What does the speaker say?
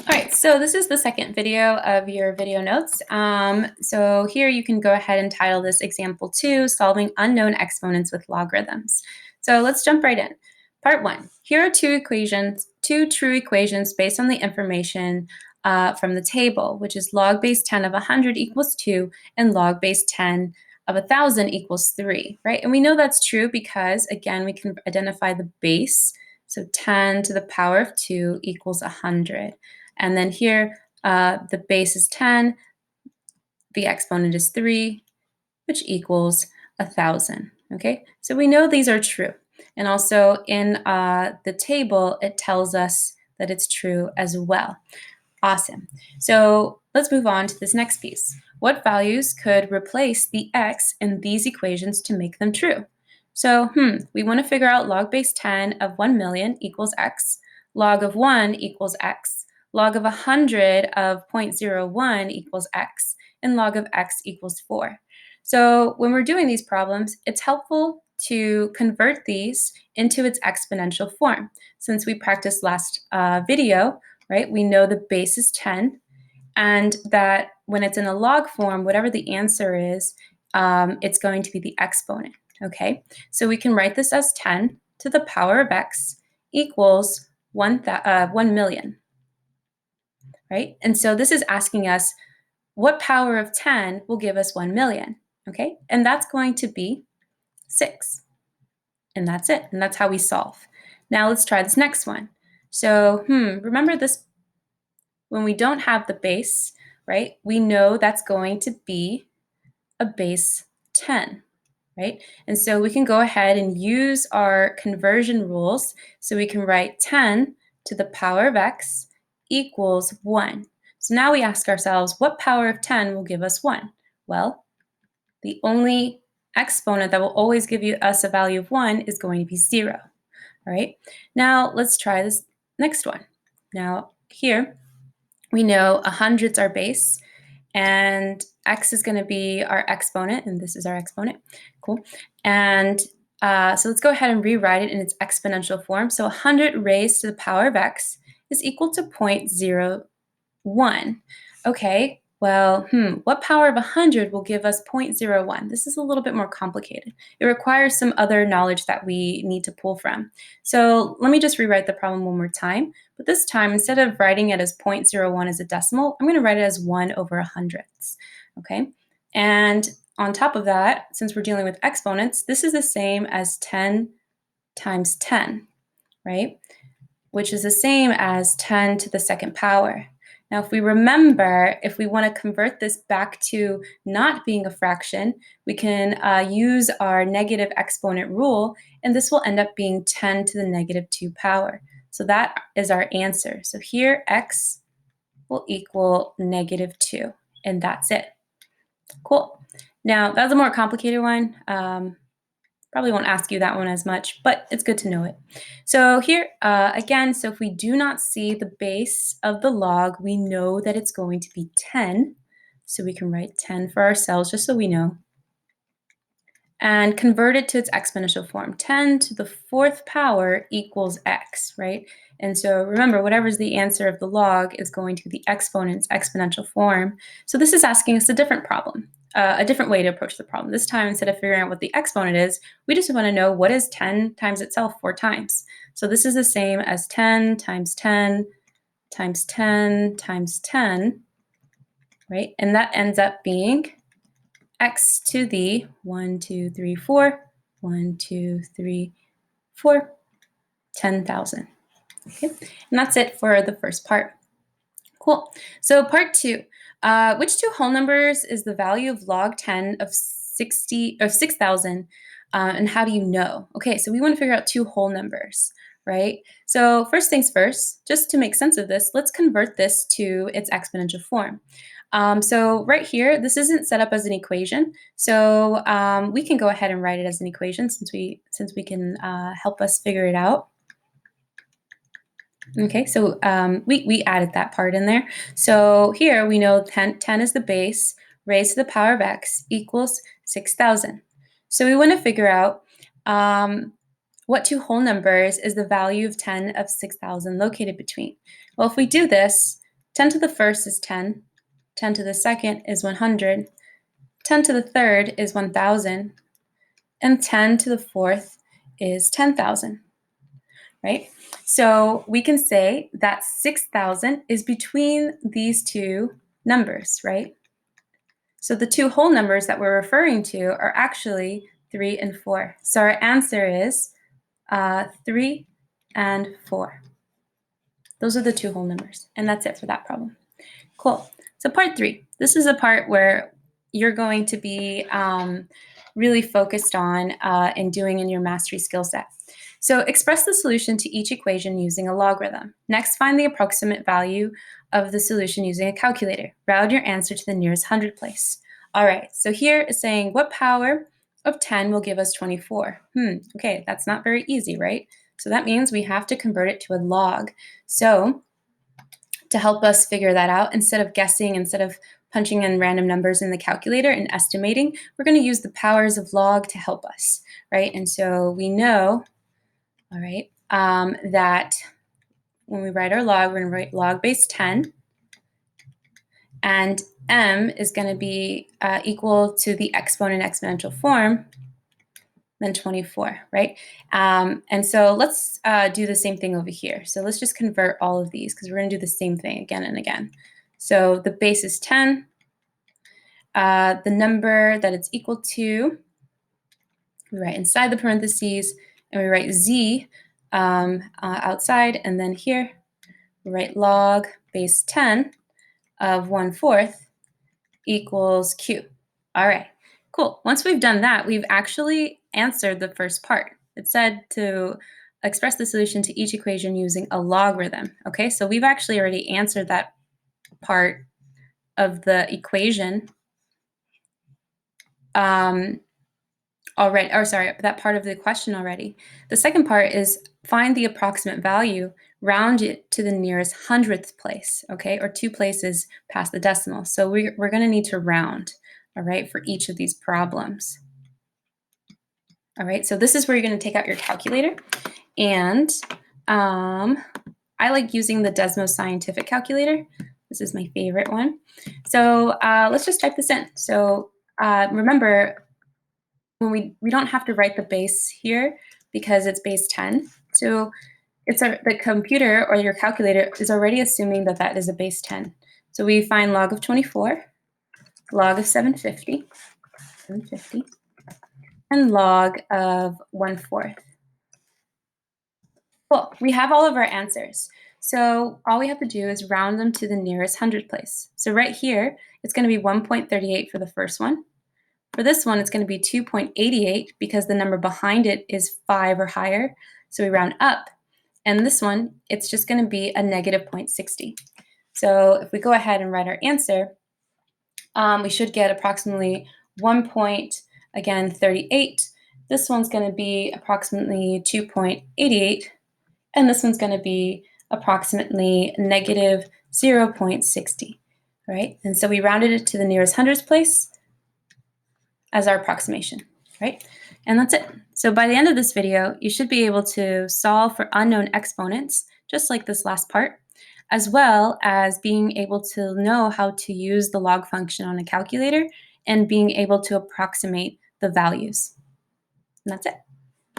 All right, so this is the second video of your video notes. So here you can go ahead and title this example 2, solving unknown exponents with logarithms. So let's jump right in. Part 1, here are two true equations based on the information from the table, which is log base 10 of 100 equals 2 and log base 10 of 1,000 equals 3, right? And we know that's true because, again, we can identify the base. So 10 to the power of 2 equals 100. And then here, the base is 10, the exponent is 3, which equals 1,000, okay? So we know these are true. And also in the table, it tells us that it's true as well. Awesome. So let's move on to this next piece. What values could replace the x in these equations to make them true? So, we want to figure out log base 10 of 1 million equals x, log of 1 equals x, log of 100 of 0.01 equals x, and log of x equals 4. So when we're doing these problems, it's helpful to convert these into its exponential form. Since we practiced last video, right, we know the base is 10, and that when it's in a log form, whatever the answer is, it's going to be the exponent, okay? So we can write this as 10 to the power of x equals 1 million, right? And so this is asking us what power of 10 will give us 1 million, okay? And that's going to be 6. And that's it. And that's how we solve. Now let's try this next one. So, remember this, when we don't have the base, right? We know that's going to be a base 10, right? And so we can go ahead and use our conversion rules. So we can write 10 to the power of x equals 1. So now we ask ourselves, what power of 10 will give us 1? Well, the only exponent that will always give us a value of 1 is going to be 0. All right, now let's try this next one. Now here, we know 100's our base, and x is going to be our exponent, and this is our exponent. Cool. And so let's go ahead and rewrite it in its exponential form. So 100 raised to the power of x is equal to 0.01. Okay, well, what power of 100 will give us 0.01? This is a little bit more complicated. It requires some other knowledge that we need to pull from. So let me just rewrite the problem one more time. But this time, instead of writing it as 0.01 as a decimal, I'm going to write it as 1 over 100ths. Okay, and on top of that, since we're dealing with exponents, this is the same as 10 times 10, right? Which is the same as 10 to the second power. Now, if we remember, if we want to convert this back to not being a fraction, we can use our negative exponent rule, and this will end up being 10 to the negative 2 power. So that is our answer. So here, x will equal negative 2, and that's it. Cool. Now, that's a more complicated one. Probably won't ask you that one as much, but it's good to know it. So here, again, so if we do not see the base of the log, we know that it's going to be 10. So we can write 10 for ourselves, just so we know. And convert it to its exponential form. 10 to the 4th power equals x, right? And so remember, whatever's the answer of the log is going to be the exponent's exponential form. So this is asking us a different problem, a different way to approach the problem. This time, instead of figuring out what the exponent is, we just want to know what is 10 times itself 4 times. So this is the same as 10 times 10 times 10 times 10, right? And that ends up being x to the 1, 2, 3, 4, 1, 2, 3, 4, 10,000. Okay, and that's it for the first part. Cool. So part 2, which two whole numbers is the value of log 10 of 6,000, and how do you know? Okay, so we want to figure out two whole numbers, right? So first things first, just to make sense of this, let's convert this to its exponential form. So right here, this isn't set up as an equation, so we can go ahead and write it as an equation since we can help us figure it out. Okay, so we added that part in there. So here we know 10 is the base, raised to the power of x equals 6,000. So we want to figure out what two whole numbers is the value of 10 of 6,000 located between. Well, if we do this, 10 to the first is 10. 10 to the second is 100. 10 to the third is 1,000. And 10 to the fourth is 10,000, right? So we can say that 6,000 is between these two numbers, right? So the two whole numbers that we're referring to are actually 3 and 4. So our answer is 3 and 4. Those are the two whole numbers, and that's it for that problem. Cool. So part 3. This is a part where you're going to be really focused on and doing in your mastery skill set. So express the solution to each equation using a logarithm. Next, find the approximate value of the solution using a calculator. Round your answer to the nearest hundred place. All right, so here is saying what power of 10 will give us 24? Okay, that's not very easy, right? So that means we have to convert it to a log. So to help us figure that out, instead of guessing, instead of punching in random numbers in the calculator and estimating, we're going to use the powers of log to help us, right? And so we know, all right, that when we write our log, we're going to write log base 10, and m is going to be equal to the exponent exponential form, then 24, right? And so let's do the same thing over here. So let's just convert all of these because we're going to do the same thing again and again. So the base is 10. The number that it's equal to, we write inside the parentheses, and we write z outside, and then here we write log base 10 of 1/4 equals q. All right, cool. Once we've done that, we've actually answered the first part. It said to express the solution to each equation using a logarithm. Okay, so we've actually already answered that part of the equation already, or sorry, that part of the question already. The second part is find the approximate value, round it to the nearest hundredth place, okay, or 2 places past the decimal. So we're going to need to round, all right, for each of these problems. All right, so this is where you're going to take out your calculator, and I like using the Desmos Scientific Calculator. This is my favorite one. So let's just type this in. So remember, when we don't have to write the base here because it's base 10. So it's the computer or your calculator is already assuming that that is a base 10. So we find log of 24, log of 750, and log of 1/4. Cool, we have all of our answers. So all we have to do is round them to the nearest hundred place. So right here, it's going to be 1.38 for the first one. For this one, it's going to be 2.88 because the number behind it is 5 or higher. So we round up. And this one, it's just going to be a negative 0.60. So if we go ahead and write our answer, we should get approximately 1.38. This one's going to be approximately 2.88. And this one's going to be approximately negative 0.60, right? And so we rounded it to the nearest hundredths place as our approximation, right? And that's it. So by the end of this video, you should be able to solve for unknown exponents, just like this last part, as well as being able to know how to use the log function on a calculator and being able to approximate the values. And that's it.